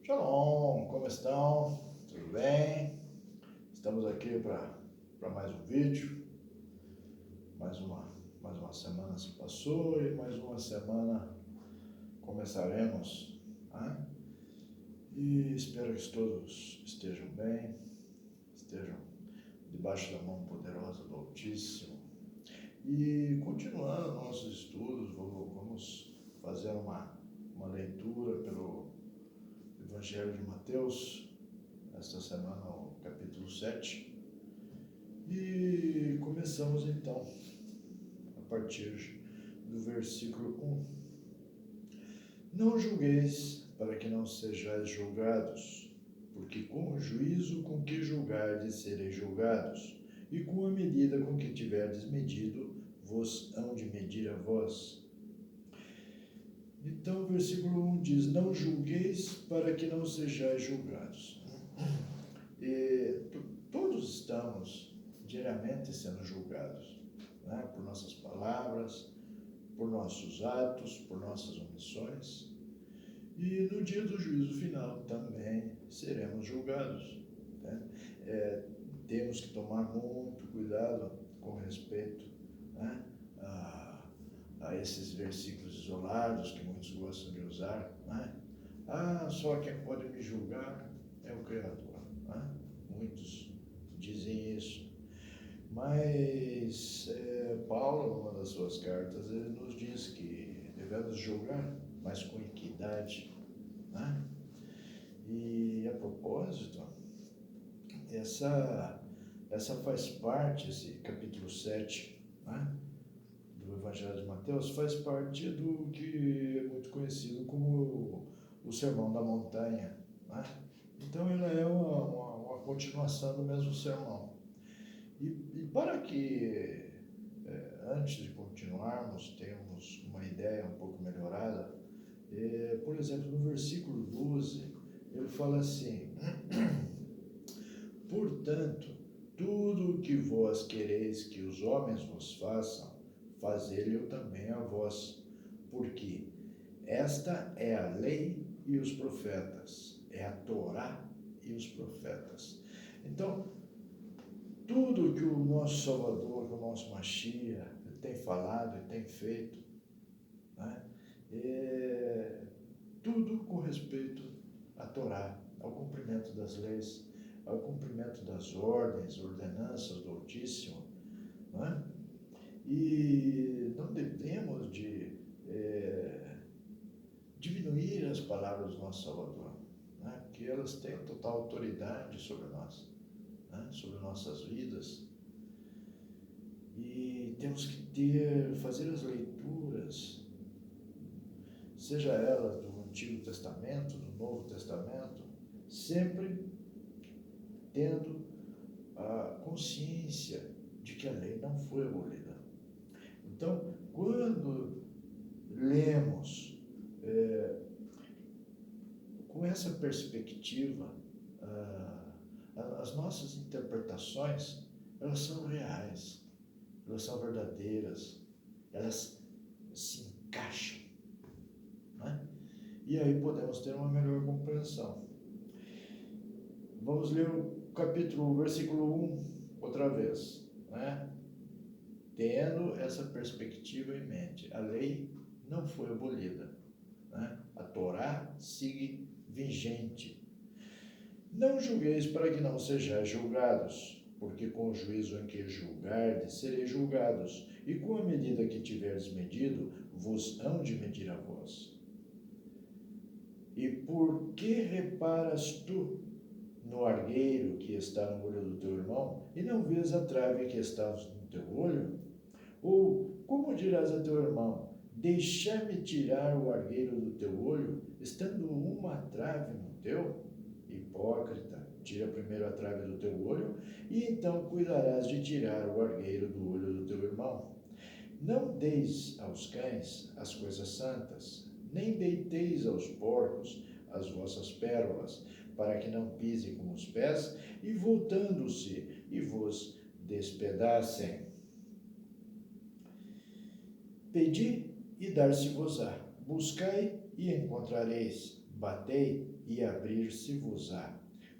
Shalom, como estão? Tudo bem? Estamos aqui para mais um vídeo. Mais uma semana se passou e mais uma semana começaremos, né? E espero que todos estejam bem, estejam debaixo da mão poderosa do Altíssimo. E continuando nossos estudos, vamos fazer uma leitura pelo Evangelho de Mateus, esta semana o capítulo 7, e começamos então a partir do versículo 1. Não julgueis para que não sejais julgados, porque com o juízo com que julgardes sereis julgados, e com a medida com que tiverdes medido, vos hão de medir a vós. Então, o versículo 1 diz: não julgueis para que não sejais julgados. E todos estamos diariamente sendo julgados, né? Por nossas palavras, por nossos atos, por nossas omissões. E no dia do juízo final também seremos julgados, né? Temos que tomar muito cuidado com respeito, né, a esses versículos isolados que muitos gostam de usar, né? Só quem pode me julgar é o Criador, né? Muitos dizem isso. Mas Paulo, numa das suas cartas, ele nos diz que devemos julgar, mas com equidade, né? E a propósito, essa faz parte, esse capítulo 7, né, do Evangelho de Mateus, faz parte do que é muito conhecido como o Sermão da Montanha, né? Então ele é uma continuação do mesmo sermão. E para que, antes de continuarmos, tenhamos uma ideia um pouco melhorada, por exemplo, no versículo 12, ele fala assim: portanto, tudo o que vós quereis que os homens vos façam, fazei-lhe também a vós, porque esta é a lei e os profetas, é a Torá e os profetas. Então, tudo que o nosso Salvador, que o nosso Mashiach tem falado e tem feito, né, tudo com respeito à Torá, ao cumprimento das leis, ao cumprimento das ordens, ordenanças do Altíssimo, né? E não devemos de diminuir as palavras do nosso Salvador, né? Porque elas têm total autoridade sobre nós, né? Sobre nossas vidas. E temos que fazer as leituras, seja elas do Antigo Testamento, do Novo Testamento, sempre tendo a consciência de que a lei não foi abolida. Então, quando lemos com essa perspectiva, as nossas interpretações, elas são reais, elas são verdadeiras, elas se encaixam, né? E aí podemos ter uma melhor compreensão. Vamos ler o versículo 1 outra vez, né? Tendo essa perspectiva em mente, a lei não foi abolida, né? A Torá sigue vigente. Não julgueis para que não sejais julgados, porque com o juízo em que julgardes, sereis julgados, e com a medida que tiverdes medido, vos hão de medir a vós. E por que reparas tu no argueiro que está no olho do teu irmão, e não vês a trave que está no teu olho? Ou como dirás a teu irmão: deixa-me tirar o argueiro do teu olho, estando uma trave no teu? Hipócrita, tira primeiro a trave do teu olho, e então cuidarás de tirar o argueiro do olho do teu irmão. Não deis aos cães as coisas santas, nem deiteis aos porcos as vossas pérolas, para que não pisem com os pés, e voltando-se, e vos despedacem. Pedi, e dar-se-vos-á. Buscai, e encontrareis. batei e abrir-se-vos-á.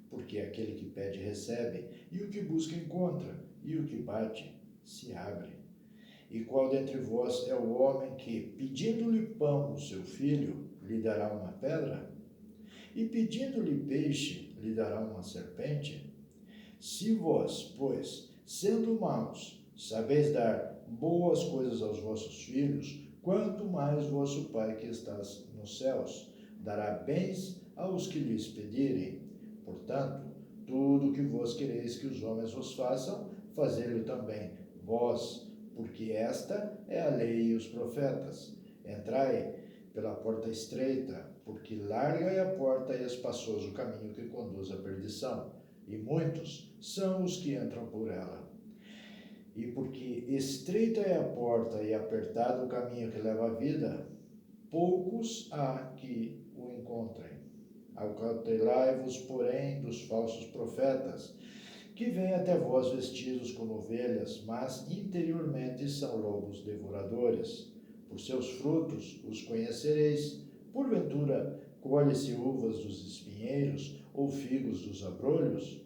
Porque aquele que pede recebe, e o que busca encontra, e o que bate se abre. E qual dentre vós é o homem que, pedindo-lhe pão o seu filho, lhe dará uma pedra? E pedindo-lhe peixe, lhe dará uma serpente? Se vós, pois, sendo maus, sabeis dar boas coisas aos vossos filhos, quanto mais vosso Pai que estás nos céus dará bens aos que lhes pedirem. Portanto, tudo o que vós quereis que os homens vos façam, fazei-lo também vós, porque esta é a lei e os profetas. Entrai pela porta estreita, porque larga é a porta e espaçoso o caminho que conduz à perdição, e muitos são os que entram por ela. E porque estreita é a porta e apertado o caminho que leva à vida, poucos há que o encontrem. Acautelai-vos, porém, dos falsos profetas, que vêm até vós vestidos como ovelhas, mas interiormente são lobos devoradores. Por seus frutos os conhecereis. Porventura, colhe-se uvas dos espinheiros ou figos dos abrolhos?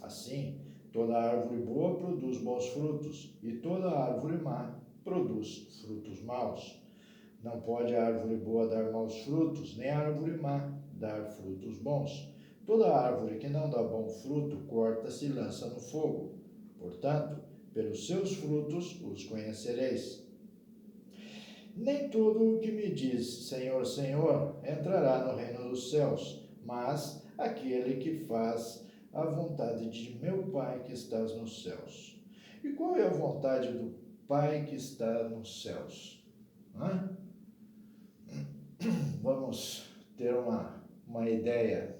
Assim, toda árvore boa produz bons frutos, e toda árvore má produz frutos maus. Não pode a árvore boa dar maus frutos, nem a árvore má dar frutos bons. Toda árvore que não dá bom fruto corta-se e lança no fogo. Portanto, pelos seus frutos os conhecereis. Nem todo o que me diz Senhor, Senhor entrará no reino dos céus, mas aquele que faz a vontade de meu Pai que estás nos céus. E qual é a vontade do Pai que está nos céus? Vamos ter uma ideia.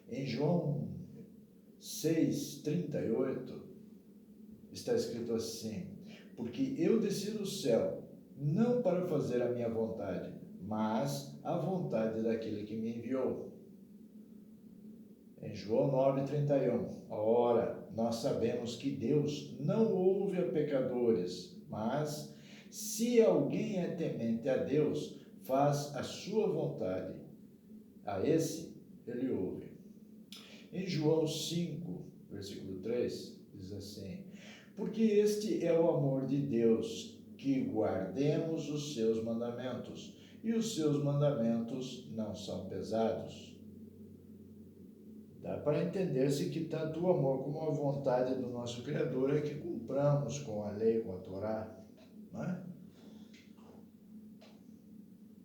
Em João 6,38, está escrito assim: porque eu desci do céu, não para fazer a minha vontade, mas a vontade daquele que me enviou. Em João 9,31, ora, nós sabemos que Deus não ouve a pecadores, mas se alguém é temente a Deus, faz a sua vontade, a esse ele ouve. Em João 5, versículo 3, diz assim: porque este é o amor de Deus, que guardemos os seus mandamentos, e os seus mandamentos não são pesados. Dá para entender-se que tanto o amor como a vontade do nosso Criador é que cumpramos com a lei, com a Torá, não é?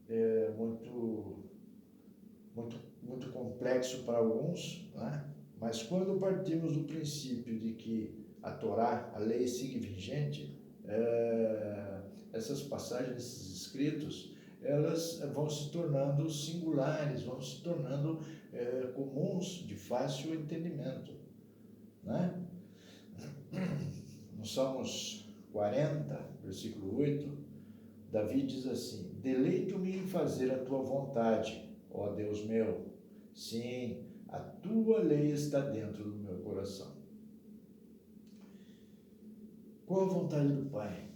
É muito complexo para alguns, né? Mas quando partimos do princípio de que a Torá, a lei sigue vigente, essas passagens, esses escritos, elas vão se tornando singulares, vão se tornando comuns, de fácil entendimento, né? No Salmos 40, versículo 8, Davi diz assim: deleito-me em fazer a tua vontade, ó Deus meu. Sim, a tua lei está dentro do meu coração. Qual a vontade do Pai?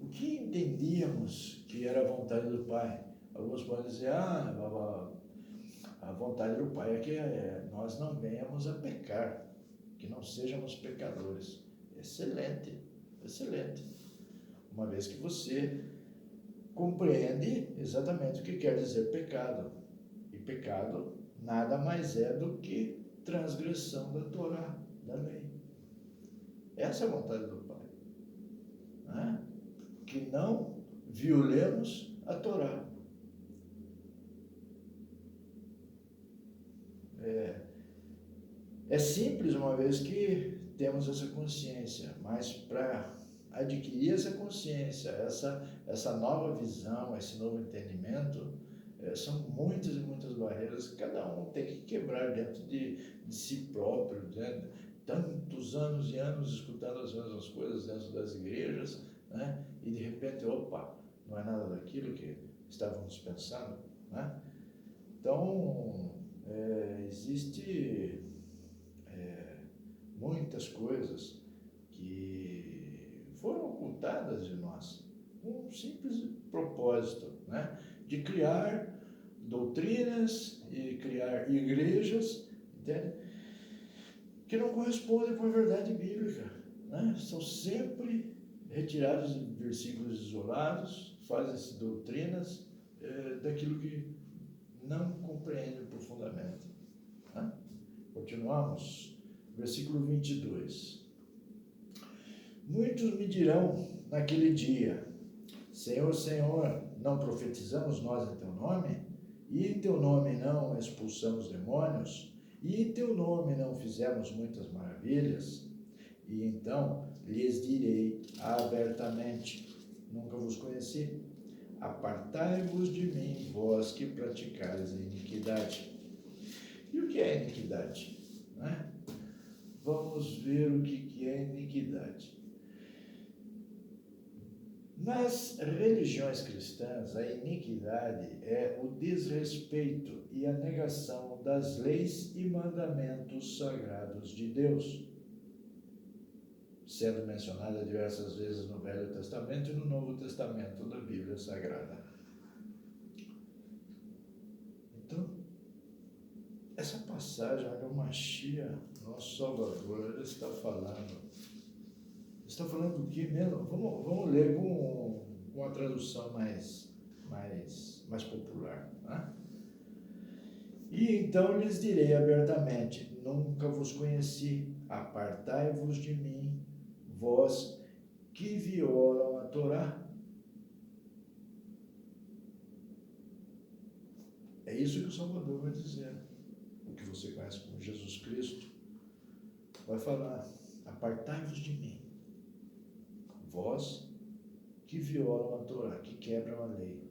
O que entendíamos que era a vontade do Pai? Alguns podem dizer, a vontade do Pai é que nós não venhamos a pecar, que não sejamos pecadores. Excelente, excelente. Uma vez que você compreende exatamente o que quer dizer pecado. E pecado nada mais é do que transgressão da Torá, da lei. Essa é a vontade do Pai. Né? Que não violemos a Torá. É simples uma vez que temos essa consciência, mas para adquirir essa consciência, essa nova visão, esse novo entendimento, são muitas e muitas barreiras que cada um tem que quebrar dentro de si próprio, né? Tantos anos e anos escutando as mesmas coisas dentro das igrejas, né? E de repente, opa, não é nada daquilo que estávamos pensando, né? Então, existe muitas coisas que foram ocultadas de nós, com um simples propósito, né? De criar doutrinas e criar igrejas, entende? Que não correspondem com a verdade bíblica, né? São sempre retirados de versículos isolados, fazem-se doutrinas daquilo que não compreendem profundamente. Né? Continuamos, versículo 22. Muitos me dirão naquele dia: Senhor, Senhor, não profetizamos nós em teu nome? E em teu nome não expulsamos demônios? E em teu nome não fizemos muitas maravilhas? E então lhes direi abertamente: nunca vos conheci. Apartai-vos de mim, vós que praticais a iniquidade. E o que é iniquidade? Né? Vamos ver o que é iniquidade. Nas religiões cristãs, a iniquidade é o desrespeito e a negação das leis e mandamentos sagrados de Deus, sendo mencionada diversas vezes no Velho Testamento e no Novo Testamento da Bíblia Sagrada. Então, essa passagem, o Mashiach, nosso Salvador, ele está falando. Está falando do que mesmo? Vamos ler com uma tradução mais popular. Né? E então lhes direi abertamente: nunca vos conheci, apartai-vos de mim, vós que violam a Torá. É isso que o Salvador vai dizer. O que você conhece como Jesus Cristo vai falar: apartai-vos de mim, vós que violam a Torá, que quebram a lei.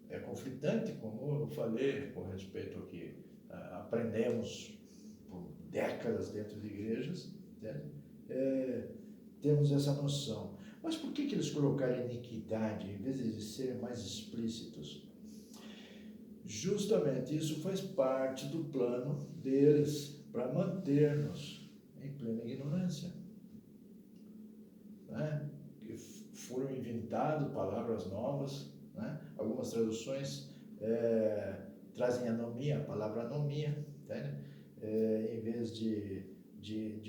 É conflitante, como eu falei com respeito ao que aprendemos por décadas dentro de igrejas, né? Temos essa noção. Mas por que eles colocaram iniquidade em vez de serem mais explícitos? Justamente isso faz parte do plano deles para manter-nos em plena ignorância. Né? Que foram inventadas palavras novas, né? Algumas traduções trazem anomia, a palavra anomia, né? Em vez de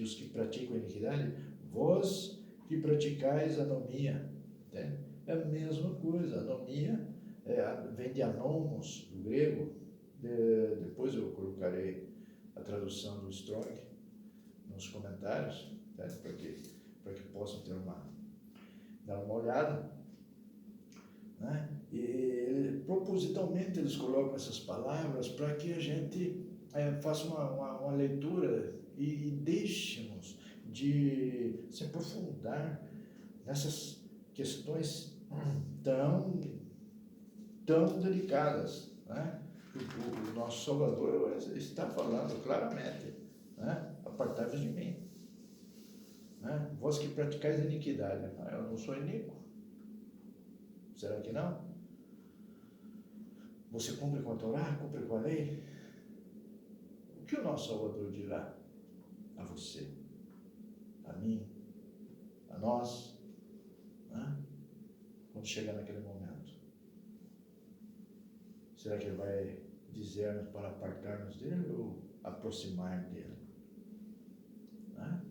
os que praticam a iniquidade, vós que praticais anomia. Né? É a mesma coisa, anomia vem de anomos, do grego. Depois eu colocarei a tradução do Strong nos comentários, né? para que possam dar uma olhada. Né? E propositalmente eles colocam essas palavras para que a gente faça uma leitura e deixemos de se aprofundar nessas questões tão delicadas. Né? O nosso Salvador está falando claramente, né? Apartai-vos de mim, né? Vós que praticais a iniquidade. Eu não sou iníquo. Será que não? Você cumpre com a Torá, cumpre com a lei? O que o nosso Salvador dirá a você, a mim, a nós, né? Quando chegar naquele momento? Será que ele vai dizer-nos para apartar-nos dele ou aproximar dele? Né?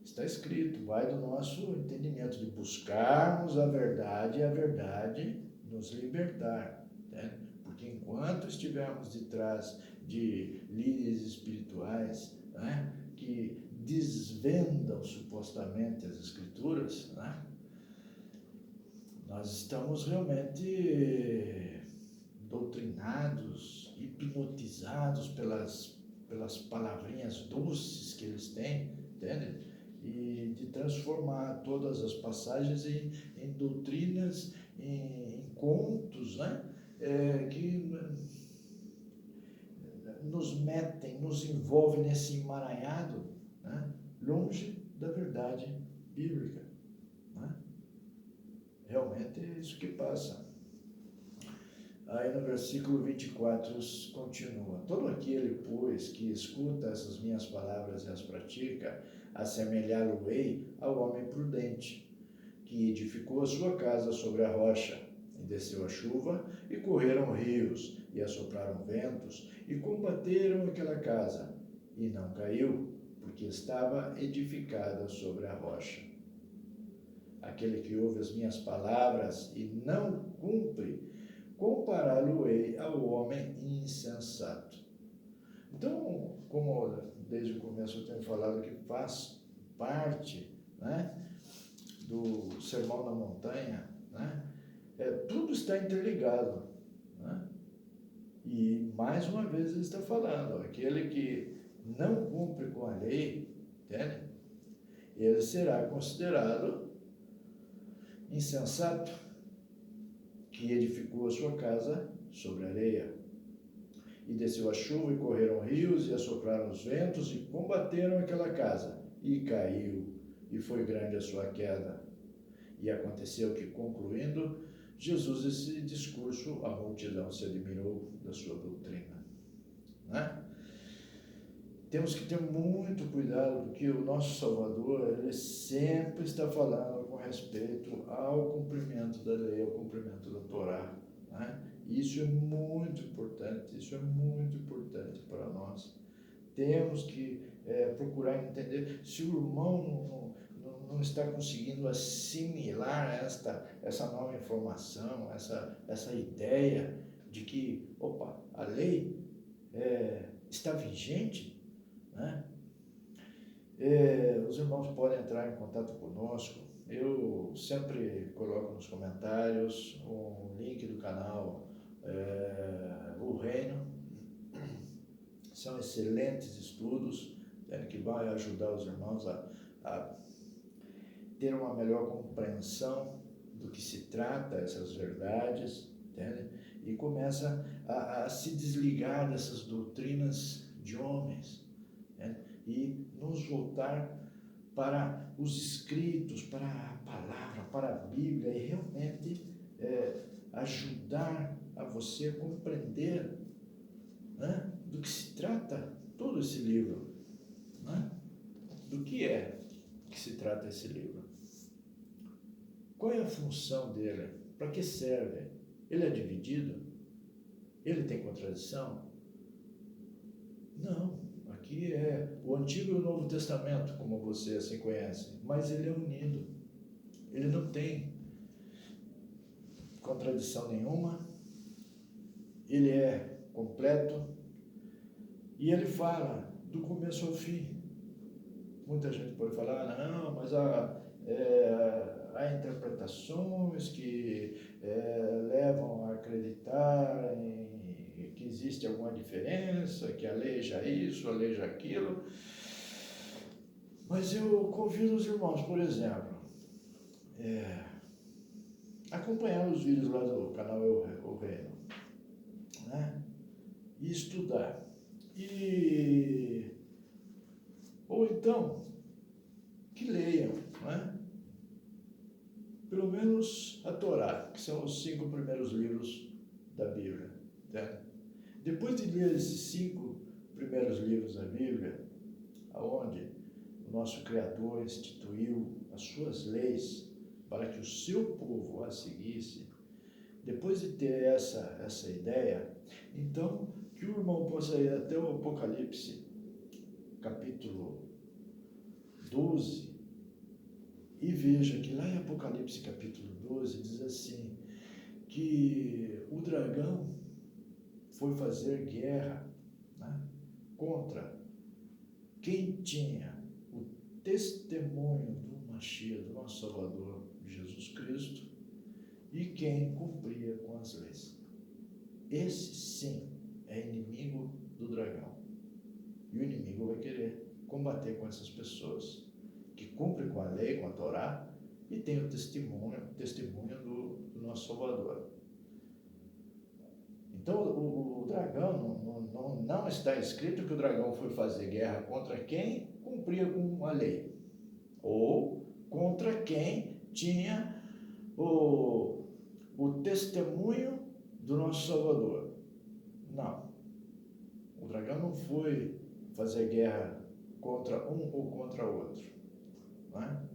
Está escrito, vai do nosso entendimento de buscarmos a verdade e a verdade nos libertar. Né? Porque enquanto estivermos de trás de líderes espirituais, né, que desvendam supostamente as Escrituras, né, nós estamos realmente doutrinados, hipnotizados pelas palavrinhas doces que eles têm, entende? E de transformar todas as passagens em doutrinas, em contos, né? Que nos metem, nos envolvem nesse emaranhado, né? Longe da verdade bíblica. Né? Realmente é isso que passa. Aí no versículo 24 continua: todo aquele, pois, que escuta essas minhas palavras e as pratica, assemelhá-lo-ei ao homem prudente, que edificou a sua casa sobre a rocha. E desceu a chuva, e correram rios, e assopraram ventos, e combateram aquela casa, e não caiu, porque estava edificada sobre a rocha. Aquele que ouve as minhas palavras e não cumpre, compará-lo-ei ao homem insensato. Então, como desde o começo eu tenho falado que faz parte, né, do Sermão da Montanha, né, tudo está interligado, né? E mais uma vez ele está falando, aquele que não cumpre com a lei, entende? Ele será considerado insensato, que edificou a sua casa sobre a areia. E desceu a chuva, e correram rios, e assopraram os ventos, e combateram aquela casa, e caiu, e foi grande a sua queda. E aconteceu que, concluindo Jesus esse discurso, a multidão se admirou da sua doutrina. Né? Temos que ter muito cuidado, porque o nosso Salvador, ele sempre está falando com respeito ao cumprimento da lei, ao cumprimento da Torá. Né? Isso é muito importante para nós. Temos que procurar entender se o irmão não está conseguindo assimilar essa nova informação, essa ideia de que, a lei está vigente, né? Os irmãos podem entrar em contato conosco. Eu sempre coloco nos comentários o link do canal O Reino. São excelentes estudos que vão ajudar os irmãos a ter uma melhor compreensão do que se trata essas verdades, entende? E começa a se desligar dessas doutrinas de homens, né? E nos voltar para os escritos, para a palavra, para a Bíblia, e realmente ajudar a você a compreender, né, do que se trata todo esse livro, né? Do que se trata esse livro? Qual é a função dele? Para que serve? Ele é dividido? Ele tem contradição? Não. Aqui é o Antigo e o Novo Testamento, como você assim conhece, mas ele é unido. Ele não tem contradição nenhuma. Ele é completo e ele fala do começo ao fim. Muita gente pode falar, não, mas há interpretações que levam a acreditar que existe alguma diferença, que aleija isso, aleija aquilo. Mas eu convido os irmãos, por exemplo, acompanhar os vídeos lá do canal O Reino, né? E estudar. Ou então, que leiam, né? Pelo menos a Torá, que são os 5 primeiros livros da Bíblia. Né? Depois de ler esses 5 primeiros livros da Bíblia, aonde o nosso Criador instituiu as suas leis para que o seu povo as seguisse, depois de ter essa ideia, então que o irmão possa ir até o Apocalipse, capítulo 12, e veja que lá em Apocalipse capítulo 12 diz assim, que o dragão foi fazer guerra, né, contra quem tinha o testemunho do Mashiach, do nosso Salvador Jesus Cristo, e quem cumpria com as leis. Esse sim é inimigo do dragão. E o inimigo vai querer combater com essas pessoas que cumprem com a lei, com a Torá, e tem o testemunho do nosso Salvador. Então, o dragão, não está escrito que o dragão foi fazer guerra contra quem cumpria com a lei, ou contra quem tinha o testemunho do nosso Salvador. Não. O dragão não foi fazer guerra contra um ou contra outro. Né?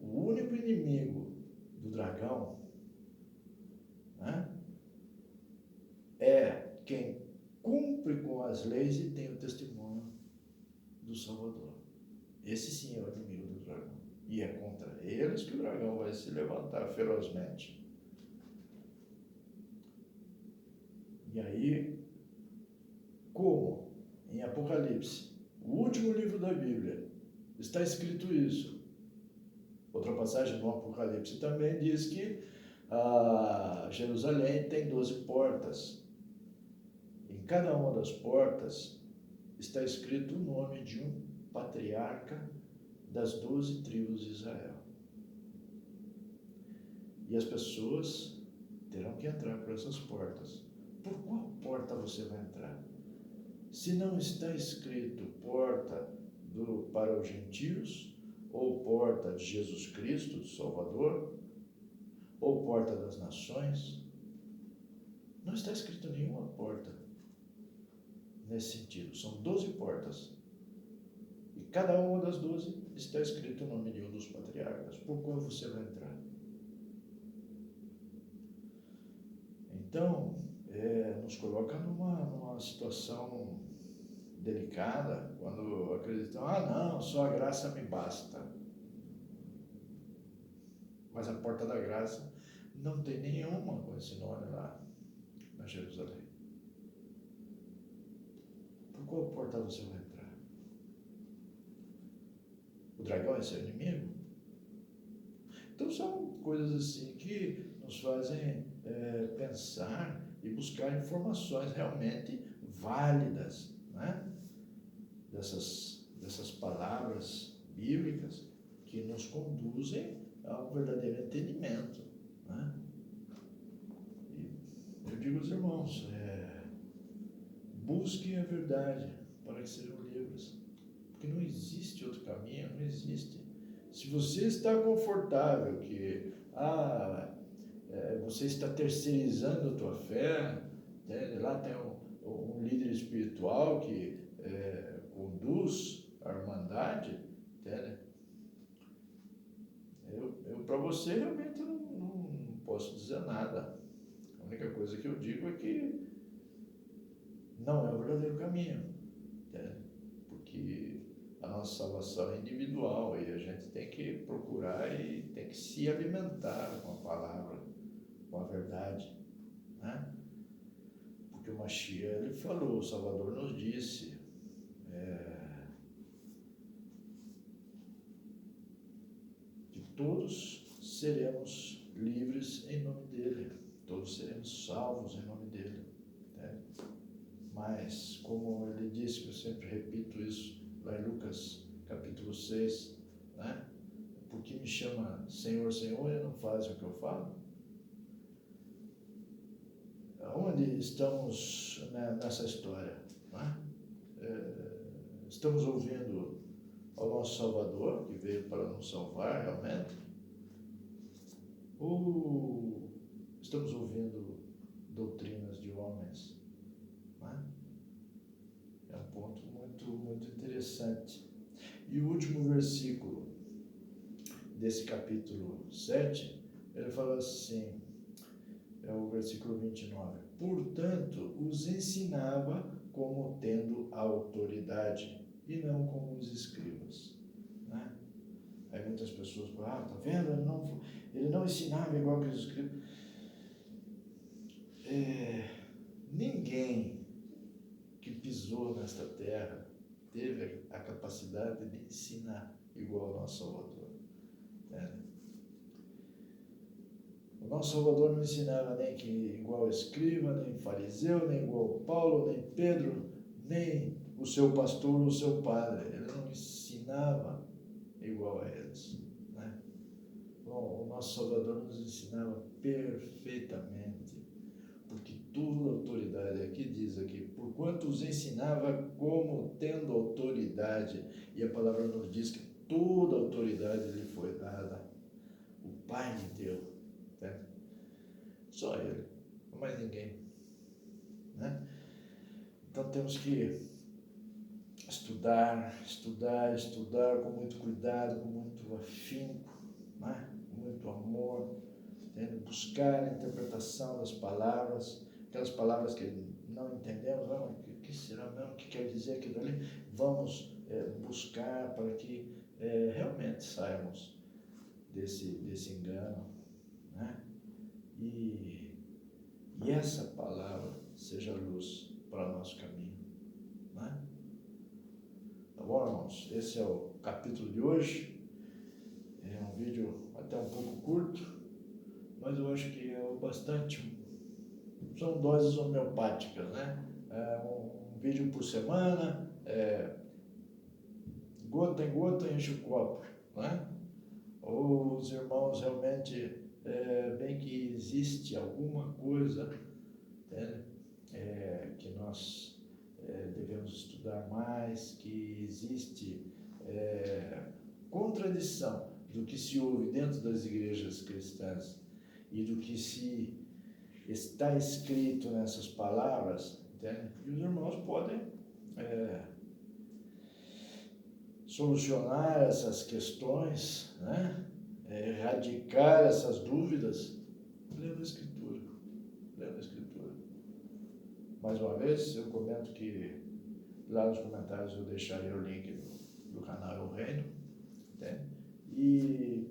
O único inimigo do dragão né? É quem cumpre com as leis e tem o testemunho do Salvador. Esse sim é o inimigo do dragão. E é contra eles que o dragão vai se levantar ferozmente. E aí, como em Apocalipse, o último livro da Bíblia, está escrito isso. Outra passagem no Apocalipse também diz que Jerusalém tem 12 portas. Em cada uma das portas está escrito o nome de um patriarca das 12 tribos de Israel. E as pessoas terão que entrar por essas portas. Por qual porta você vai entrar? Se não está escrito porta para os gentios, ou porta de Jesus Cristo, Salvador, ou porta das nações, não está escrito nenhuma porta nesse sentido. São 12 portas. E cada uma das 12 está escrito o nome de um dos patriarcas. Por qual você vai entrar? Então, nos coloca numa situação delicada quando acreditam, não, só a graça me basta. Mas a porta da graça não tem nenhuma com esse nome lá na Jerusalém. Por qual porta você vai entrar? O dragão é seu inimigo? Então são coisas assim que nos fazem pensar e buscar informações realmente válidas, né? Dessas palavras bíblicas que nos conduzem a um verdadeiro entendimento, né? E eu digo aos irmãos, busquem a verdade para que sejam livres, porque não existe outro caminho, não existe. Se você está confortável que você está terceirizando a tua fé, né? Lá tem um líder espiritual que conduz a irmandade, entende? Eu para você realmente não posso dizer nada. A única coisa que eu digo é que não é o verdadeiro caminho, entende? Porque a nossa salvação é individual e a gente tem que procurar e tem que se alimentar com a palavra, com a verdade, né? Porque o Mashiach, ele falou, o Salvador nos disse, que todos seremos livres em nome dele, todos seremos salvos em nome dele, né? Mas, como ele disse, eu sempre repito isso, lá em Lucas capítulo 6, né? Porque me chama Senhor, Senhor, e não fazem o que eu falo? Onde estamos nessa história, né? Estamos ouvindo ao nosso Salvador, que veio para nos salvar realmente, ou estamos ouvindo doutrinas de homens, né? É um ponto muito, muito interessante. E o último versículo desse capítulo 7, ele fala assim, é o versículo 29. Portanto, os ensinava como tendo autoridade, e não como os escribas, né? Aí muitas pessoas falam, tá vendo? Ele não ensinava igual que os escribas. Ninguém que pisou nesta terra teve a capacidade de ensinar igual ao nosso Salvador, né? O nosso Salvador não ensinava nem que igual a escriba, nem fariseu, nem igual Paulo, nem Pedro, nem o seu pastor ou o seu padre. Ele não ensinava igual a eles, né? Bom, o nosso Salvador nos ensinava perfeitamente, porque toda autoridade, aqui diz aqui, porquanto os ensinava como tendo autoridade, e a palavra nos diz que toda autoridade lhe foi dada. O Pai lhe deu, né? Só Ele, mais ninguém, né? Então temos que estudar com muito cuidado, com muito afinco, né? Com muito amor, entende? Buscar a interpretação das palavras, aquelas palavras que não entendemos, o que será mesmo, o que quer dizer aquilo ali? Vamos buscar para que realmente saímos desse engano, né? E essa palavra seja luz para o nosso caminho, né? Tá bom, irmãos? Esse é o capítulo de hoje. É um vídeo até um pouco curto, mas eu acho que é bastante. São doses homeopáticas, né? Um vídeo por semana, gota em gota enche o copo, né? Ou os irmãos realmente veem que existe alguma coisa, né, que nós devemos estudar mais, que existe contradição do que se ouve dentro das igrejas cristãs e do que se está escrito nessas palavras, entende? E os irmãos podem solucionar essas questões, né? Erradicar essas dúvidas, lendo a Escritura. Lendo a Escritura. Mais uma vez, eu comento que lá nos comentários eu deixarei o link do canal O Reino, entende? E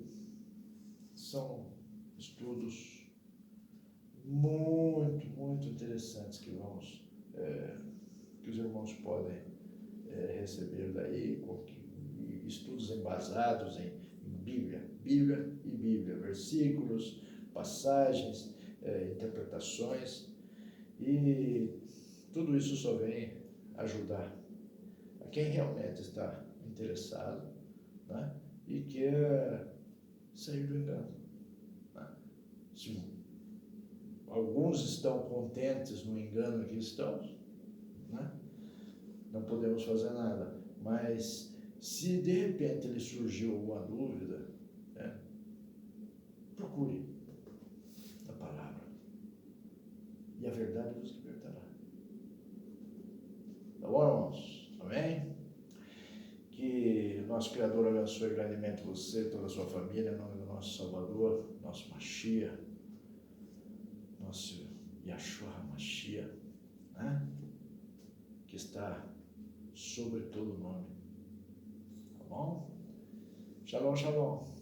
são estudos muito, muito interessantes que que os irmãos podem receber daí, estudos embasados em Bíblia, versículos, passagens, interpretações, e tudo isso só vem ajudar a quem realmente está interessado, né? E quer sair do engano, né? Se alguns estão contentes no engano que estão, né? Não podemos fazer nada, mas se de repente lhe surgiu alguma dúvida, né, procure a palavra e a verdade vos libertará. Tá bom, irmãos? Amém? Que o nosso Criador abençoe grandemente você e toda a sua família, em nome do nosso Salvador, nosso Mashiach, nosso Yahshua HaMashiach, né? Que está sobre todo nome. Tá bom? Shalom, shalom.